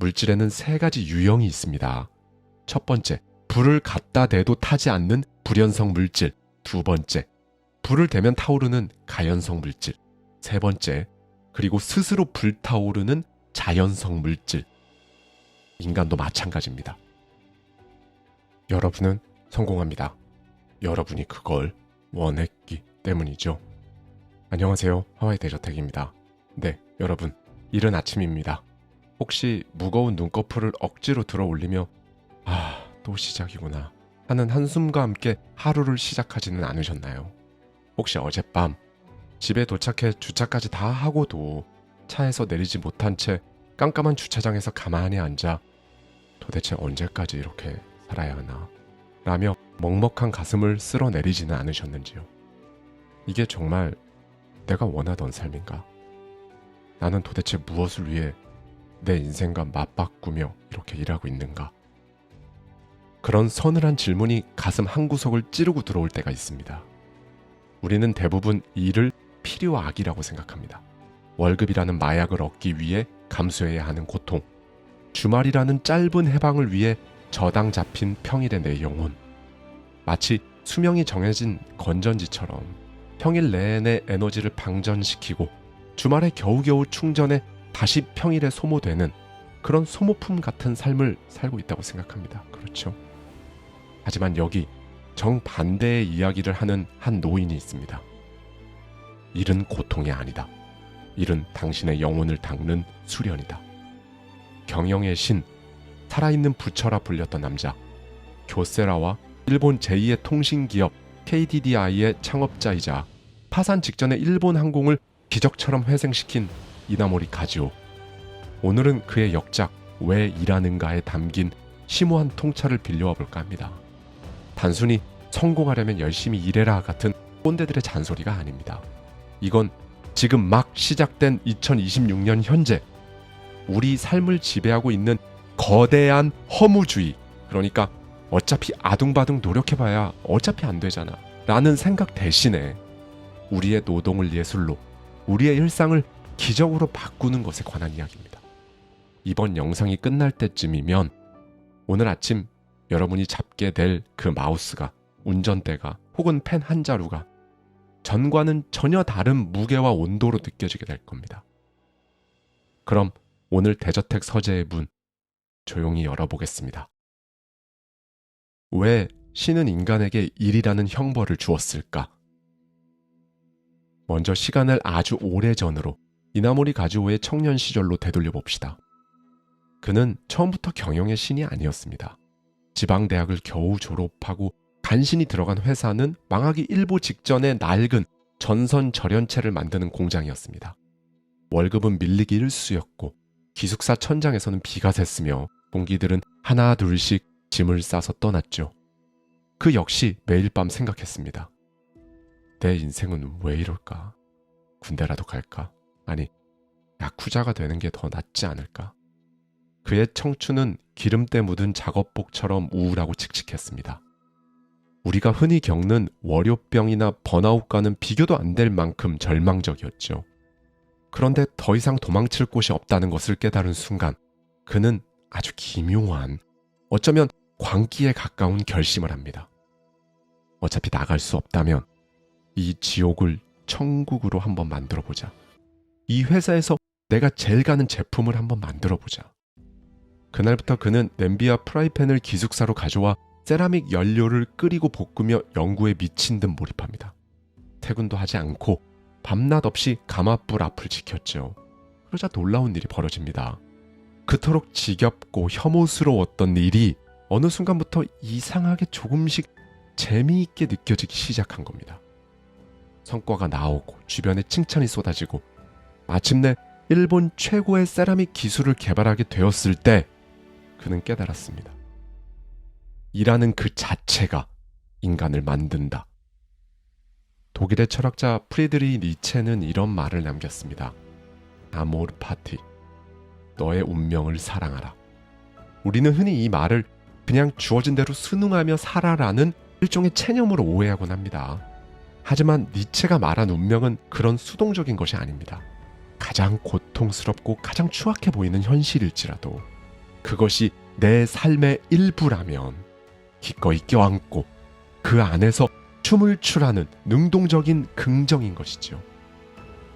물질에는 세 가지 유형이 있습니다. 첫 번째, 불을 갖다 대도 타지 않는 불연성 물질. 두 번째, 불을 대면 타오르는 가연성 물질. 세 번째, 그리고 스스로 불타오르는 자연성 물질. 인간도 마찬가지입니다. 여러분은 성공합니다. 여러분이 그걸 원했기 때문이죠. 안녕하세요. 하와이 대저택입니다. 네, 여러분, 이른 아침입니다. 혹시 무거운 눈꺼풀을 억지로 들어 올리며 또 시작이구나 하는 한숨과 함께 하루를 시작하지는 않으셨나요? 혹시 어젯밤 집에 도착해 주차까지 다 하고도 차에서 내리지 못한 채 깜깜한 주차장에서 가만히 앉아 도대체 언제까지 이렇게 살아야 하나 라며 먹먹한 가슴을 쓸어내리지는 않으셨는지요? 이게 정말 내가 원하던 삶인가? 나는 도대체 무엇을 위해 내 인생과 맞바꾸며 이렇게 일하고 있는가? 그런 서늘한 질문이 가슴 한구석을 찌르고 들어올 때가 있습니다. 우리는 대부분 일을 필요와 악이라고 생각합니다. 월급이라는 마약을 얻기 위해 감수해야 하는 고통, 주말이라는 짧은 해방을 위해 저당 잡힌 평일의 내 영혼, 마치 수명이 정해진 건전지처럼 평일 내내 에너지를 방전시키고 주말에 겨우겨우 충전해 다시 평일에 소모되는 그런 소모품 같은 삶을 살고 있다고 생각합니다. 그렇죠? 하지만 여기 정반대의 이야기를 하는 한 노인이 있습니다. 일은 고통이 아니다. 일은 당신의 영혼을 닦는 수련이다. 경영의 신, 살아있는 부처라 불렸던 남자, 교세라와 일본 제2의 통신기업 KDDI의 창업자이자 파산 직전에 일본 항공을 기적처럼 회생시킨 이나모리 가지오. 오늘은 그의 역작 왜 일하는가에 담긴 심오한 통찰을 빌려와 볼까 합니다. 단순히 성공하려면 열심히 일해라 같은 꼰대들의 잔소리가 아닙니다. 이건 지금 막 시작된 2026년 현재 우리 삶을 지배하고 있는 거대한 허무주의, 그러니까 어차피 아둥바둥 노력해봐야 어차피 안 되잖아 라는 생각 대신에 우리의 노동을 예술로, 우리의 일상을 기적으로 바꾸는 것에 관한 이야기입니다. 이번 영상이 끝날 때쯤이면 오늘 아침 여러분이 잡게 될 그 마우스가, 운전대가 혹은 펜 한 자루가 전과는 전혀 다른 무게와 온도로 느껴지게 될 겁니다. 그럼 오늘 대저택 서재의 문 조용히 열어보겠습니다. 왜 신은 인간에게 일이라는 형벌을 주었을까? 먼저 시간을 아주 오래전으로 이나모리 가즈오의 청년 시절로 되돌려 봅시다. 그는 처음부터 경영의 신이 아니었습니다. 지방대학을 겨우 졸업하고 간신히 들어간 회사는 망하기 일보 직전에 낡은 전선 절연체를 만드는 공장이었습니다. 월급은 밀리기 일쑤였고 기숙사 천장에서는 비가 샜으며 동기들은 하나 둘씩 짐을 싸서 떠났죠. 그 역시 매일 밤 생각했습니다. 내 인생은 왜 이럴까? 군대라도 갈까? 아니, 야쿠자가 되는 게 더 낫지 않을까? 그의 청춘은 기름때 묻은 작업복처럼 우울하고 칙칙했습니다. 우리가 흔히 겪는 월요병이나 번아웃과는 비교도 안 될 만큼 절망적이었죠. 그런데 더 이상 도망칠 곳이 없다는 것을 깨달은 순간 그는 아주 기묘한, 어쩌면 광기에 가까운 결심을 합니다. 어차피 나갈 수 없다면 이 지옥을 천국으로 한번 만들어보자. 이 회사에서 내가 제일 가는 제품을 한번 만들어보자. 그날부터 그는 냄비와 프라이팬을 기숙사로 가져와 세라믹 연료를 끓이고 볶으며 연구에 미친 듯 몰입합니다. 퇴근도 하지 않고 밤낮 없이 가마불 앞을 지켰죠. 그러자 놀라운 일이 벌어집니다. 그토록 지겹고 혐오스러웠던 일이 어느 순간부터 이상하게 조금씩 재미있게 느껴지기 시작한 겁니다. 성과가 나오고 주변에 칭찬이 쏟아지고 마침내 일본 최고의 세라믹 기술을 개발하게 되었을 때 그는 깨달았습니다. 일하는 그 자체가 인간을 만든다. 독일의 철학자 프리드리히 니체는 이런 말을 남겼습니다. 아모르 파티, 너의 운명을 사랑하라. 우리는 흔히 이 말을 그냥 주어진 대로 순응하며 살아라는 일종의 체념으로 오해하곤 합니다. 하지만 니체가 말한 운명은 그런 수동적인 것이 아닙니다. 가장 고통스럽고 가장 추악해 보이는 현실일지라도 그것이 내 삶의 일부라면 기꺼이 껴안고 그 안에서 춤을 추라는 능동적인 긍정인 것이지요.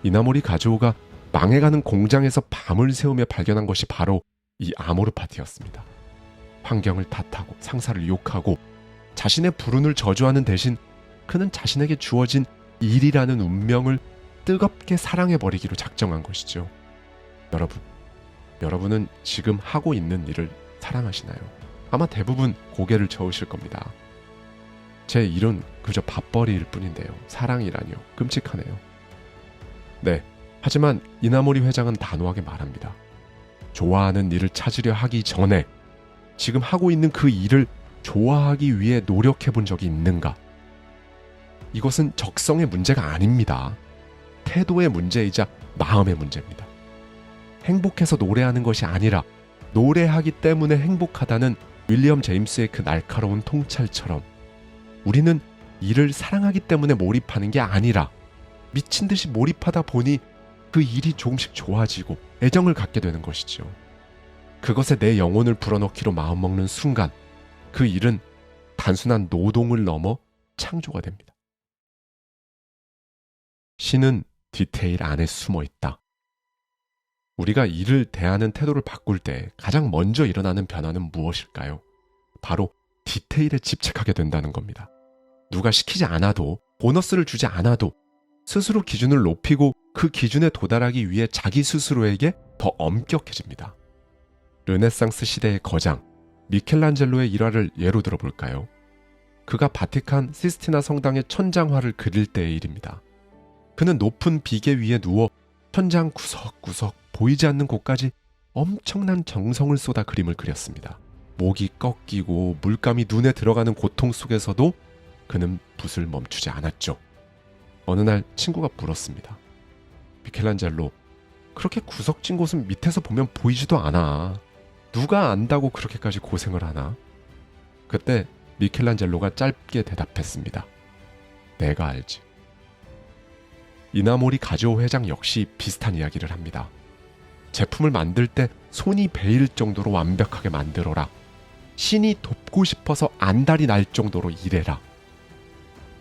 이나모리 가즈오가 망해가는 공장에서 밤을 새우며 발견한 것이 바로 이 아모르 파티였습니다. 환경을 탓하고 상사를 욕하고 자신의 불운을 저주하는 대신 그는 자신에게 주어진 일이라는 운명을 뜨겁게 사랑해버리기로 작정한 것이죠. 여러분은 지금 하고 있는 일을 사랑하시나요? 아마 대부분 고개를 저으실 겁니다. 제 일은 그저 밥벌이일 뿐인데요. 사랑이라뇨. 끔찍하네요. 네, 하지만 이나모리 회장은 단호하게 말합니다. 좋아하는 일을 찾으려 하기 전에 지금 하고 있는 그 일을 좋아하기 위해 노력해 본 적이 있는가? 이것은 적성의 문제가 아닙니다. 태도의 문제이자 마음의 문제입니다. 행복해서 노래하는 것이 아니라 노래하기 때문에 행복하다는 윌리엄 제임스의 그 날카로운 통찰처럼 우리는 일을 사랑하기 때문에 몰입하는 게 아니라 미친 듯이 몰입하다 보니 그 일이 조금씩 좋아지고 애정을 갖게 되는 것이죠. 그것에 내 영혼을 불어넣기로 마음먹는 순간 그 일은 단순한 노동을 넘어 창조가 됩니다. 신은 디테일 안에 숨어 있다. 우리가 일을 대하는 태도를 바꿀 때 가장 먼저 일어나는 변화는 무엇일까요? 바로 디테일에 집착하게 된다는 겁니다. 누가 시키지 않아도, 보너스를 주지 않아도 스스로 기준을 높이고 그 기준에 도달하기 위해 자기 스스로에게 더 엄격해집니다. 르네상스 시대의 거장 미켈란젤로의 일화를 예로 들어볼까요? 그가 바티칸 시스티나 성당의 천장화를 그릴 때의 일입니다. 그는 높은 비계 위에 누워 천장 구석구석 보이지 않는 곳까지 엄청난 정성을 쏟아 그림을 그렸습니다. 목이 꺾이고 물감이 눈에 들어가는 고통 속에서도 그는 붓을 멈추지 않았죠. 어느 날 친구가 물었습니다. 미켈란젤로, 그렇게 구석진 곳은 밑에서 보면 보이지도 않아. 누가 안다고 그렇게까지 고생을 하나? 그때 미켈란젤로가 짧게 대답했습니다. 내가 알지. 이나모리 가즈오 회장 역시 비슷한 이야기를 합니다. 제품을 만들 때 손이 베일 정도로 완벽하게 만들어라. 신이 돕고 싶어서 안달이 날 정도로 일해라.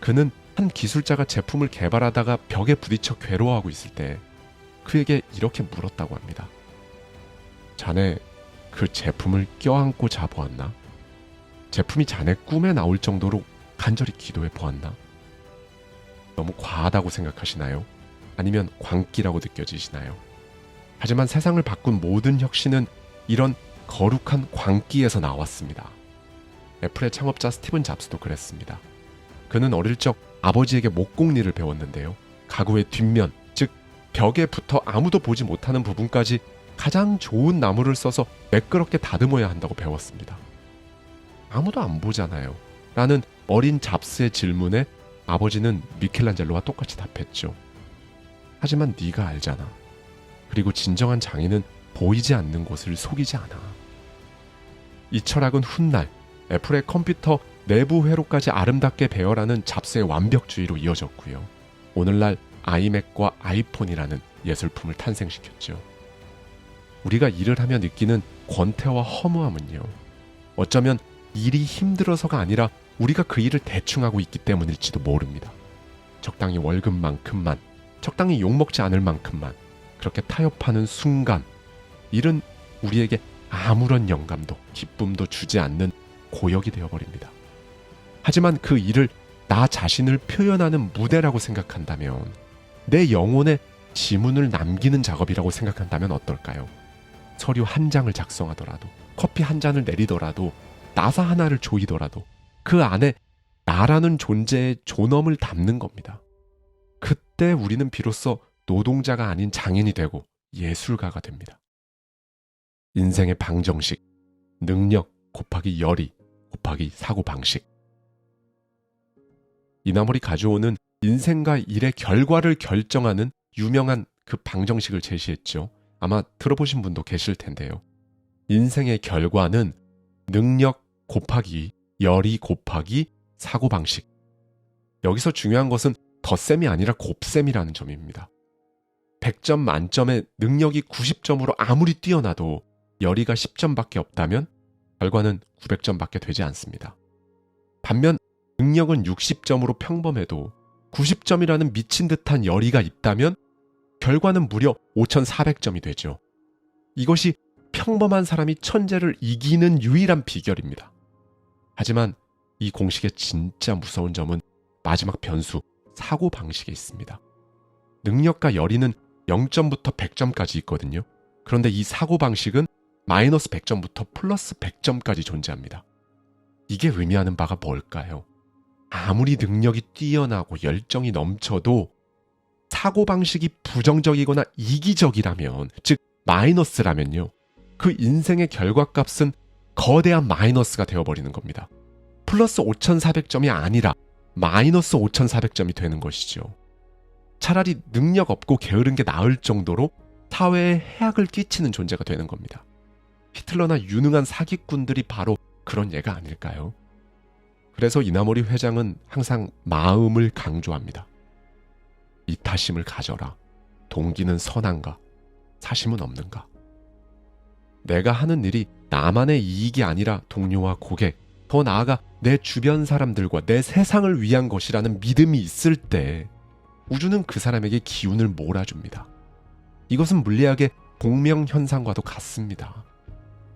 그는 한 기술자가 제품을 개발하다가 벽에 부딪혀 괴로워하고 있을 때 그에게 이렇게 물었다고 합니다. 자네 그 제품을 껴안고 자보았나? 제품이 자네 꿈에 나올 정도로 간절히 기도해 보았나? 너무 과하다고 생각하시나요? 아니면 광기라고 느껴지시나요? 하지만 세상을 바꾼 모든 혁신은 이런 거룩한 광기에서 나왔습니다. 애플의 창업자 스티븐 잡스도 그랬습니다. 그는 어릴 적 아버지에게 목공일을 배웠는데요. 가구의 뒷면, 즉 벽에 붙어 아무도 보지 못하는 부분까지 가장 좋은 나무를 써서 매끄럽게 다듬어야 한다고 배웠습니다. 아무도 안 보잖아요. 라는 어린 잡스의 질문에 아버지는 미켈란젤로와 똑같이 답했죠. 하지만 네가 알잖아. 그리고 진정한 장인은 보이지 않는 곳을 속이지 않아. 이 철학은 훗날 애플의 컴퓨터 내부 회로까지 아름답게 배열하는 잡스의 완벽주의로 이어졌고요. 오늘날 아이맥과 아이폰이라는 예술품을 탄생시켰죠. 우리가 일을 하며 느끼는 권태와 허무함은요. 어쩌면 일이 힘들어서가 아니라 우리가 그 일을 대충 하고 있기 때문일지도 모릅니다. 적당히 월급만큼만, 적당히 욕먹지 않을 만큼만 그렇게 타협하는 순간 일은 우리에게 아무런 영감도 기쁨도 주지 않는 고역이 되어버립니다. 하지만 그 일을 나 자신을 표현하는 무대라고 생각한다면, 내 영혼에 지문을 남기는 작업이라고 생각한다면 어떨까요? 서류 한 장을 작성하더라도, 커피 한 잔을 내리더라도, 나사 하나를 조이더라도 그 안에 나라는 존재의 존엄을 담는 겁니다. 그때 우리는 비로소 노동자가 아닌 장인이 되고 예술가가 됩니다. 인생의 방정식, 능력 곱하기 열의 곱하기 사고방식. 이나모리 가즈오는 인생과 일의 결과를 결정하는 유명한 그 방정식을 제시했죠. 아마 들어보신 분도 계실 텐데요. 인생의 결과는 능력 곱하기 열의 곱하기 사고방식. 여기서 중요한 것은 덧셈이 아니라 곱셈이라는 점입니다. 100점 만점에 능력이 90점으로 아무리 뛰어나도 열의가 10점밖에 없다면 결과는 900점밖에 되지 않습니다. 반면 능력은 60점으로 평범해도 90점이라는 미친 듯한 열의가 있다면 결과는 무려 5,400점이 되죠. 이것이 평범한 사람이 천재를 이기는 유일한 비결입니다. 하지만 이 공식의 진짜 무서운 점은 마지막 변수, 사고방식에 있습니다. 능력과 열의는 0점부터 100점까지 있거든요. 그런데 이 사고방식은 마이너스 100점부터 플러스 100점까지 존재합니다. 이게 의미하는 바가 뭘까요? 아무리 능력이 뛰어나고 열정이 넘쳐도 사고방식이 부정적이거나 이기적이라면, 즉 마이너스라면요, 그 인생의 결과값은 거대한 마이너스가 되어버리는 겁니다. 플러스 5,400점이 아니라 마이너스 5,400점이 되는 것이죠. 차라리 능력 없고 게으른 게 나을 정도로 사회에 해악을 끼치는 존재가 되는 겁니다. 히틀러나 유능한 사기꾼들이 바로 그런 예가 아닐까요? 그래서 이나모리 회장은 항상 마음을 강조합니다. 이타심을 가져라. 동기는 선한가? 사심은 없는가? 내가 하는 일이 나만의 이익이 아니라 동료와 고객, 더 나아가 내 주변 사람들과 내 세상을 위한 것이라는 믿음이 있을 때 우주는 그 사람에게 기운을 몰아줍니다. 이것은 물리학의 공명현상과도 같습니다.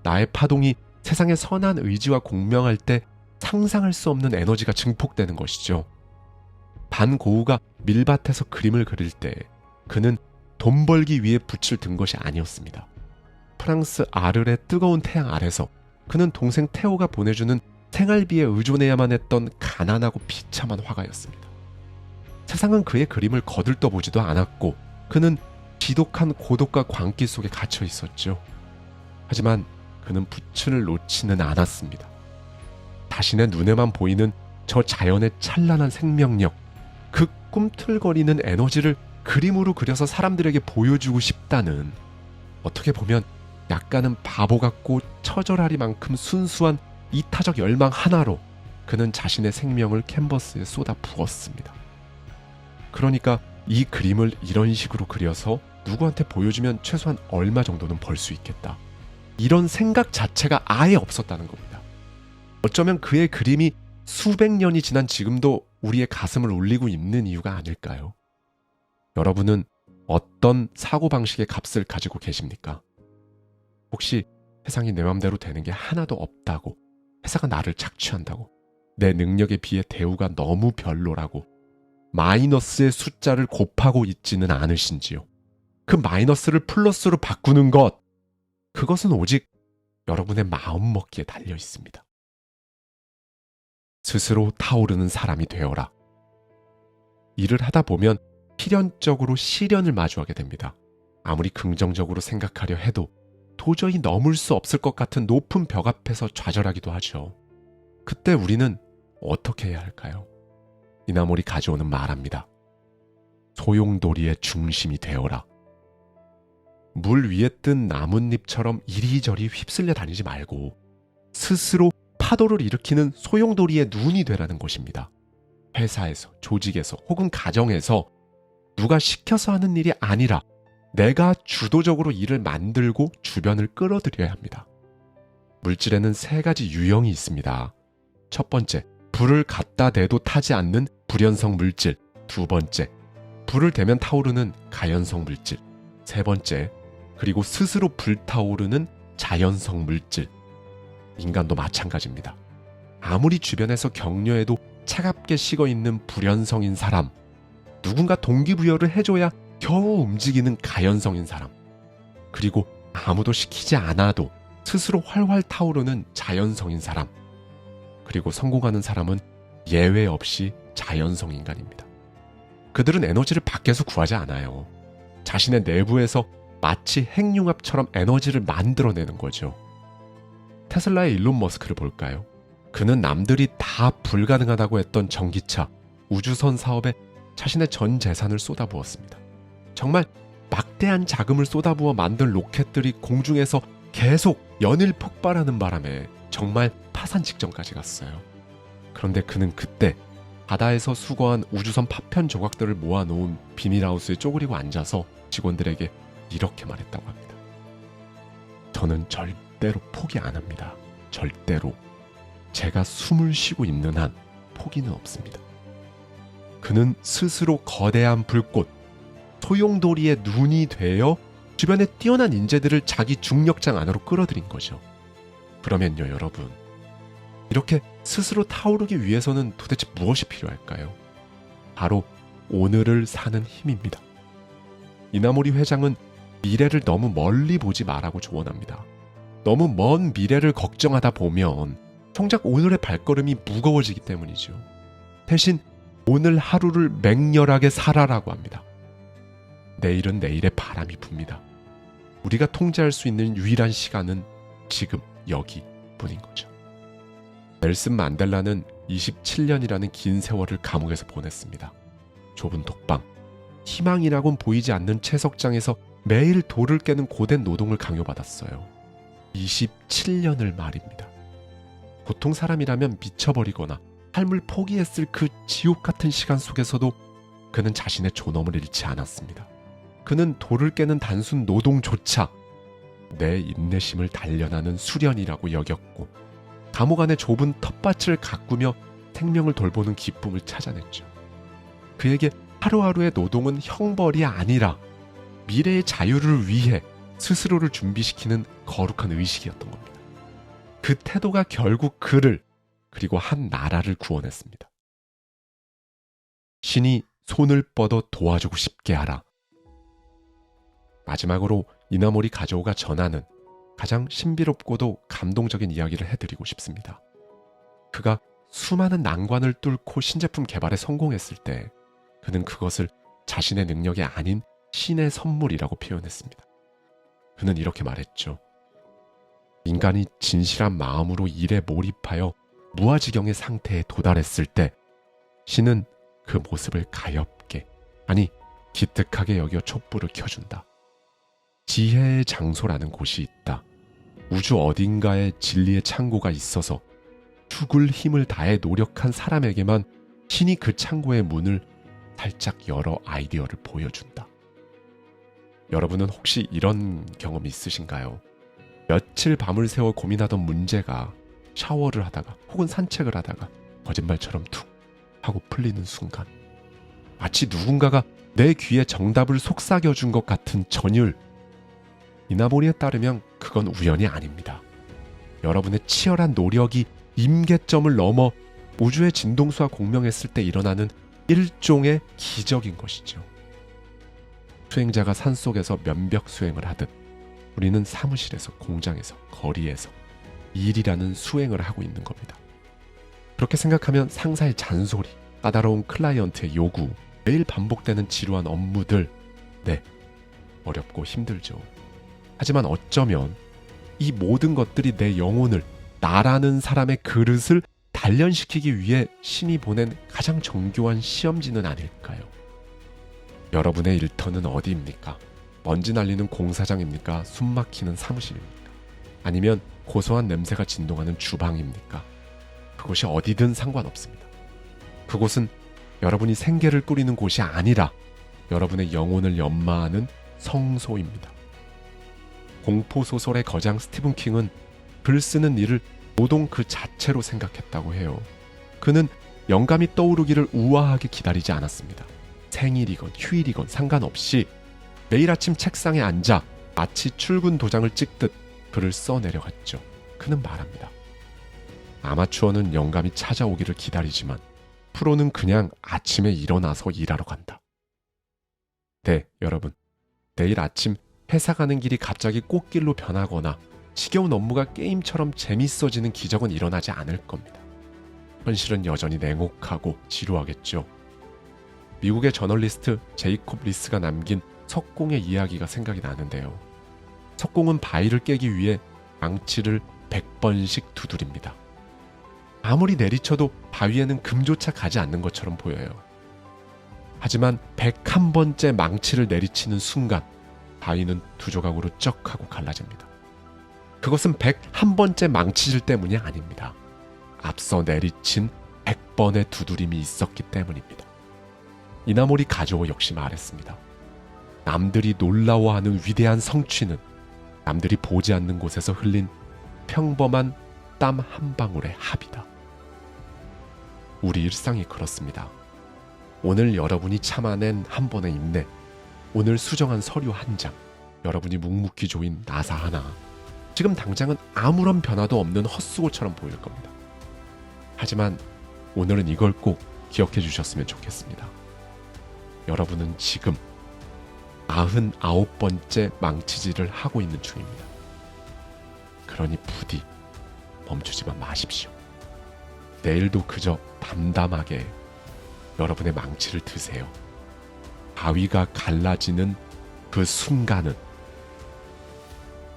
나의 파동이 세상의 선한 의지와 공명할 때 상상할 수 없는 에너지가 증폭되는 것이죠. 반 고흐가 밀밭에서 그림을 그릴 때 그는 돈 벌기 위해 붓을 든 것이 아니었습니다. 프랑스 아르의 뜨거운 태양 아래서 그는 동생 테오가 보내주는 생활비에 의존해야만 했던 가난하고 비참한 화가였습니다. 세상은 그의 그림을 거들떠보지도 않았고 그는 지독한 고독과 광기 속에 갇혀 있었죠. 하지만 그는 붓을 놓지는 않았습니다. 자신의 눈에만 보이는 저 자연의 찬란한 생명력, 그 꿈틀거리는 에너지를 그림으로 그려서 사람들에게 보여주고 싶다는, 어떻게 보면 약간은 바보 같고 처절하리만큼 순수한 이타적 열망 하나로 그는 자신의 생명을 캔버스에 쏟아 부었습니다. 그러니까 이 그림을 이런 식으로 그려서 누구한테 보여주면 최소한 얼마 정도는 벌 수 있겠다, 이런 생각 자체가 아예 없었다는 겁니다. 어쩌면 그의 그림이 수백 년이 지난 지금도 우리의 가슴을 울리고 있는 이유가 아닐까요? 여러분은 어떤 사고방식의 값을 가지고 계십니까? 혹시 세상이 내 맘대로 되는 게 하나도 없다고, 회사가 나를 착취한다고, 내 능력에 비해 대우가 너무 별로라고 마이너스의 숫자를 곱하고 있지는 않으신지요? 그 마이너스를 플러스로 바꾸는 것, 그것은 오직 여러분의 마음먹기에 달려 있습니다. 스스로 타오르는 사람이 되어라. 일을 하다 보면 필연적으로 시련을 마주하게 됩니다. 아무리 긍정적으로 생각하려 해도 도저히 넘을 수 없을 것 같은 높은 벽 앞에서 좌절하기도 하죠. 그때 우리는 어떻게 해야 할까요? 이나모리 가져오는 말합니다. 소용돌이의 중심이 되어라. 물 위에 뜬 나뭇잎처럼 이리저리 휩쓸려 다니지 말고 스스로 파도를 일으키는 소용돌이의 눈이 되라는 것입니다. 회사에서, 조직에서, 혹은 가정에서 누가 시켜서 하는 일이 아니라 내가 주도적으로 일을 만들고 주변을 끌어들여야 합니다. 물질에는 3가지 유형이 있습니다. 첫 번째, 불을 갖다 대도 타지 않는 불연성 물질. 두 번째, 불을 대면 타오르는 가연성 물질. 세 번째, 그리고 스스로 불타오르는 자연성 물질. 인간도 마찬가지입니다. 아무리 주변에서 격려해도 차갑게 식어있는 불연성인 사람, 누군가 동기부여를 해줘야 겨우 움직이는 가연성인 사람, 그리고 아무도 시키지 않아도 스스로 활활 타오르는 자연성인 사람, 그리고 성공하는 사람은 예외 없이 자연성 인간입니다. 그들은 에너지를 밖에서 구하지 않아요. 자신의 내부에서 마치 핵융합처럼 에너지를 만들어내는 거죠. 테슬라의 일론 머스크를 볼까요? 그는 남들이 다 불가능하다고 했던 전기차, 우주선 사업에 자신의 전 재산을 쏟아부었습니다. 정말 막대한 자금을 쏟아부어 만든 로켓들이 공중에서 계속 연일 폭발하는 바람에 정말 파산 직전까지 갔어요. 그런데 그는 그때 바다에서 수거한 우주선 파편 조각들을 모아놓은 비닐하우스에 쪼그리고 앉아서 직원들에게 이렇게 말했다고 합니다. 저는 절대로 포기 안 합니다. 절대로. 제가 숨을 쉬고 있는 한 포기는 없습니다. 그는 스스로 거대한 불꽃, 소용돌이의 눈이 되어 주변의 뛰어난 인재들을 자기 중력장 안으로 끌어들인 거죠. 그러면요, 여러분. 이렇게 스스로 타오르기 위해서는 도대체 무엇이 필요할까요? 바로 오늘을 사는 힘입니다. 이나모리 회장은 미래를 너무 멀리 보지 말라고 조언합니다. 너무 먼 미래를 걱정하다 보면 정작 오늘의 발걸음이 무거워지기 때문이죠. 대신 오늘 하루를 맹렬하게 살아라고 합니다. 내일은 내일의 바람이 붑니다. 우리가 통제할 수 있는 유일한 시간은 지금 여기뿐인 거죠. 넬슨 만델라는 27년이라는 긴 세월을 감옥에서 보냈습니다. 좁은 독방, 희망이라곤 보이지 않는 채석장에서 매일 돌을 깨는 고된 노동을 강요받았어요. 27년을 말입니다. 보통 사람이라면 미쳐버리거나 삶을 포기했을 그 지옥 같은 시간 속에서도 그는 자신의 존엄을 잃지 않았습니다. 그는 돌을 깨는 단순 노동조차 내 인내심을 단련하는 수련이라고 여겼고 감옥 안의 좁은 텃밭을 가꾸며 생명을 돌보는 기쁨을 찾아냈죠. 그에게 하루하루의 노동은 형벌이 아니라 미래의 자유를 위해 스스로를 준비시키는 거룩한 의식이었던 겁니다. 그 태도가 결국 그를 그리고 한 나라를 구원했습니다. 신이 손을 뻗어 도와주고 싶게 하라. 마지막으로 이나모리 가조가 전하는 가장 신비롭고도 감동적인 이야기를 해드리고 싶습니다. 그가 수많은 난관을 뚫고 신제품 개발에 성공했을 때 그는 그것을 자신의 능력이 아닌 신의 선물이라고 표현했습니다. 그는 이렇게 말했죠. 인간이 진실한 마음으로 일에 몰입하여 무아지경의 상태에 도달했을 때 신은 그 모습을 가엾게, 아니 기특하게 여겨 촛불을 켜준다. 지혜의 장소라는 곳이 있다. 우주 어딘가에 진리의 창고가 있어서 죽을 힘을 다해 노력한 사람에게만 신이 그 창고의 문을 살짝 열어 아이디어를 보여준다. 여러분은 혹시 이런 경험이 있으신가요? 며칠 밤을 새워 고민하던 문제가 샤워를 하다가 혹은 산책을 하다가 거짓말처럼 툭 하고 풀리는 순간, 마치 누군가가 내 귀에 정답을 속삭여준 것 같은 전율. 이나모리에 따르면 그건 우연이 아닙니다. 여러분의 치열한 노력이 임계점을 넘어 우주의 진동수와 공명했을 때 일어나는 일종의 기적인 것이죠. 수행자가 산속에서 면벽 수행을 하듯 우리는 사무실에서, 공장에서, 거리에서 일이라는 수행을 하고 있는 겁니다. 그렇게 생각하면 상사의 잔소리, 까다로운 클라이언트의 요구, 매일 반복되는 지루한 업무들, 어렵고 힘들죠. 하지만 어쩌면 이 모든 것들이 내 영혼을, 나라는 사람의 그릇을 단련시키기 위해 신이 보낸 가장 정교한 시험지는 아닐까요? 여러분의 일터는 어디입니까? 먼지 날리는 공사장입니까? 숨막히는 사무실입니까? 아니면 고소한 냄새가 진동하는 주방입니까? 그곳이 어디든 상관없습니다. 그곳은 여러분이 생계를 꾸리는 곳이 아니라 여러분의 영혼을 연마하는 성소입니다. 공포소설의 거장 스티븐 킹은 글 쓰는 일을 노동 그 자체로 생각했다고 해요. 그는 영감이 떠오르기를 우아하게 기다리지 않았습니다. 생일이건 휴일이건 상관없이 매일 아침 책상에 앉아 마치 출근 도장을 찍듯 글을 써내려갔죠. 그는 말합니다. 아마추어는 영감이 찾아오기를 기다리지만 프로는 그냥 아침에 일어나서 일하러 간다. 네, 여러분. 내일 아침 회사 가는 길이 갑자기 꽃길로 변하거나 지겨운 업무가 게임처럼 재밌어지는 기적은 일어나지 않을 겁니다. 현실은 여전히 냉혹하고 지루하겠죠. 미국의 저널리스트 제이콥 리스가 남긴 석공의 이야기가 생각이 나는데요. 석공은 바위를 깨기 위해 망치를 100번씩 두드립니다. 아무리 내리쳐도 바위에는 금조차 가지 않는 것처럼 보여요. 하지만 101번째 망치를 내리치는 순간 바위는 두 조각으로 쩍 하고 갈라집니다. 그것은 101번째 망치질 때문이 아닙니다. 앞서 내리친 100번의 두드림이 있었기 때문입니다. 이나모리 가조 역시 말했습니다. 남들이 놀라워하는 위대한 성취는 남들이 보지 않는 곳에서 흘린 평범한 땀 한 방울의 합이다. 우리 일상이 그렇습니다. 오늘 여러분이 참아낸 한 번의 인내, 오늘 수정한 서류 한 장, 여러분이 묵묵히 조인 나사 하나, 지금 당장은 아무런 변화도 없는 헛수고처럼 보일 겁니다. 하지만 오늘은 이걸 꼭 기억해 주셨으면 좋겠습니다. 여러분은 지금 99번째 망치질을 하고 있는 중입니다. 그러니 부디 멈추지만 마십시오. 내일도 그저 담담하게 여러분의 망치를 드세요. 바위가 갈라지는 그 순간은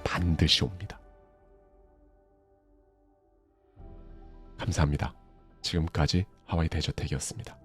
반드시 옵니다. 감사합니다. 지금까지 하와이 대저택이었습니다.